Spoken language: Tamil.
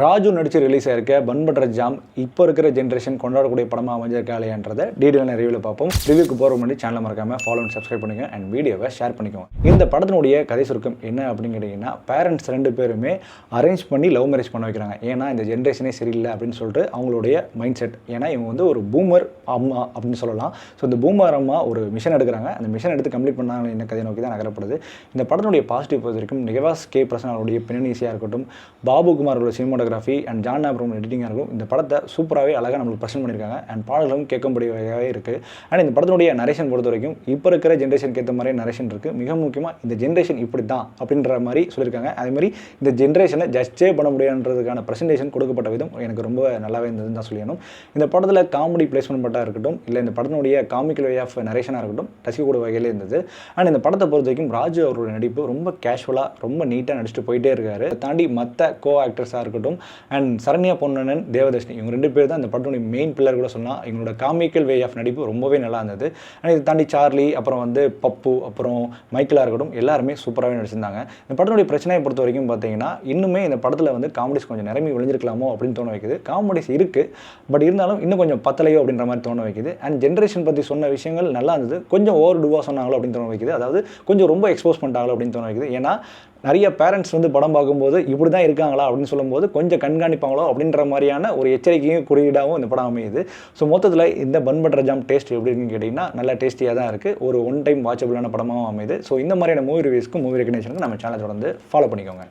ராஜு நடிச்சு ரிலீஸ் ஆயிருக்க பன் பட்டர் ஜாம் இப்போ இருக்கிற ஜென்ரேஷன் கொண்டாடக்கூடிய படமாக அமைஞ்சிருக்கா இல்லையான்றதை டீட்டெயிலான ரிவ்யூவில் பார்ப்போம். ரிவ்யூக்கு போகிற முன்னாடி சேனலை மறக்காமல் ஃபாலோ அண்ட் சப்ஸ்கிரைப் பண்ணுங்க அண்ட் வீடியோவை ஷேர் பண்ணிக்கோங்க. இந்த படத்தினுடைய கதை சுருக்கம் என்ன அப்படின்னு கேட்டிங்கன்னா, பேரண்ட்ஸ் 2 பேருமே அரேஞ்ச் பண்ணி லவ் மேரேஜ் பண்ண வைக்கிறாங்க. ஏன்னா இந்த ஜென்ரேஷனே சரியில்லை அப்படின்னு சொல்லிட்டு அவங்களுடைய மைண்ட் செட். ஏன்னா இவங்க வந்து ஒரு பூமர் அம்மா அப்படின்னு சொல்லலாம். ஸோ இந்த பூமர் அம்மா ஒரு மிஷன் எடுக்கிறாங்க. அந்த மிஷன் எடுத்து கம்ப்ளீட் பண்ணாங்க என்ன கதை நோக்கி தான் நகரப்படுது. இந்த படத்தினுடைய பாசிட்டிவ் பொறுத்த வரைக்கும் நிவாஸ் கே பிரசனாவுடைய பின்னணி இசையாக இருக்கட்டும், பாபுகுமாரோட சினிமாட்டோகிராஃபி அண்ட் ஜான் அப்புறம் எடிட்டிங்காக இருக்கும். இந்த படத்தை சூப்பராகவே அழகாக நம்மளுக்கு ப்ரெசென்ட் பண்ணியிருக்காங்க. அண்ட் பாடல்களும் கேட்கும்படியாகவே இருக்குது. அண்ட் இந்த படத்தினுடைய நரேஷன் பொறுத்த வரைக்கும் இப்போ இருக்கிற ஜென்ரேஷனுக்கு ஏற்ற மாதிரி நரேஷன் இருக்குது. மிக முக்கியமாக இந்த ஜென்ரேஷன் இப்படி தான் அப்படின்ற மாதிரி சொல்லியிருக்காங்க. அதேமாதிரி இந்த ஜென்ரேஷனை ஜஸ்டே பண்ண முடியாதுன்றதுக்கான ப்ரெசன்டேஷன் கொடுக்கப்பட்ட விதம் எனக்கு ரொம்ப நல்லாவே இருந்ததுன்னு தான் சொல்லணும். இந்த படத்தில் காமெடி பிளேஸ்மெண்ட் பட்டாக இருக்கட்டும், இல்லை இந்த படத்தினுடைய காமிக்கல் வே ஆஃப் நரேஷனாக இருக்கட்டும், ரசிக்கக்கூடிய வகையிலே இருந்தது. அண்ட் இந்த படத்தை பொறுத்த வரைக்கும் ராஜு அவரோட நடிப்பு ரொம்ப கேஷுவலாக ரொம்ப நீட்டாக நடிச்சுட்டு போயிட்டே இருக்காரு. தாண்டி மற்ற கோ ஆக்டர்ஸாக இருக்கட்டும் அண்ட் சரண்யா பொன்னன், தேவதர்ஷினி இவங்க 2 பேர் தான் இந்த படத்துடைய மெயின் பில்லர் கூட சொல்லலாம். இவங்களோட காமிக்கல் வே ஆஃப் நடிப்பு ரொம்பவே நல்லா இருந்தது. அண்ட் இதை தாண்டி சார்லி, அப்புறம் வந்து பப்பு, அப்புறம் மைக்கேலாக இருக்கட்டும் எல்லாருமே சூப்பராகவே நடிச்சிருந்தாங்க. இந்த படத்துடைய பிரச்சனையை பொறுத்த வரைக்கும் பார்த்தீங்கன்னா, இன்னுமே இந்த படத்தில் வந்து காமெடிஸ் கொஞ்சம் நிரம்பி விளைஞ்சிருக்கலாமோ அப்படின்னு தோண வைக்குது. காமெடிஸ் இருக்குது, பட் இருந்தாலும் இன்னும் கொஞ்சம் பத்தலையோ அப்படின்ற மாதிரி தோண வைக்குது. அண்ட் ஜென்ரேஷன் பற்றி சொன்ன விஷயங்கள் நல்லா இருந்தது. கொஞ்சம் ஓவர் டூவாக சொன்னாங்களோ அப்படின்னு தோண வைக்குது. அதாவது கொஞ்சம் ரொம்ப எக்ஸ்போஸ் பண்ணிட்டாங்களோ அப்படின்னு தோண வைக்குது. ஏன்னா நிறைய பேரண்ட்ஸ் வந்து படம் பார்க்கும்போது இப்படி தான் இருக்காங்களா அப்படின்னு சொல்லும்போது கொஞ்சம் கண்காணிப்பாங்களோ அப்படின்ற மாதிரியான ஒரு எச்சரிக்கையும் குறியீடாகவும் இந்த படம் அமையுது. ஸோ மொத்தத்தில் இந்த பன் பட்டர் ஜாம் டேஸ்ட் எப்படின்னு கேட்டிங்கன்னா நல்லா டேஸ்டியாக தான் இருக்குது. ஒரு ஒன் டைம் வாட்சபிளான படமாகவும் அமையுது. ஸோ இந்த மாதிரியான மூவி ரிவ்யூஸ்க்கு மூவி ரெகக்னேஷனுக்கு நம்ம சேனலை தொடர்ந்து ஃபாலோ பண்ணிக்கோங்க.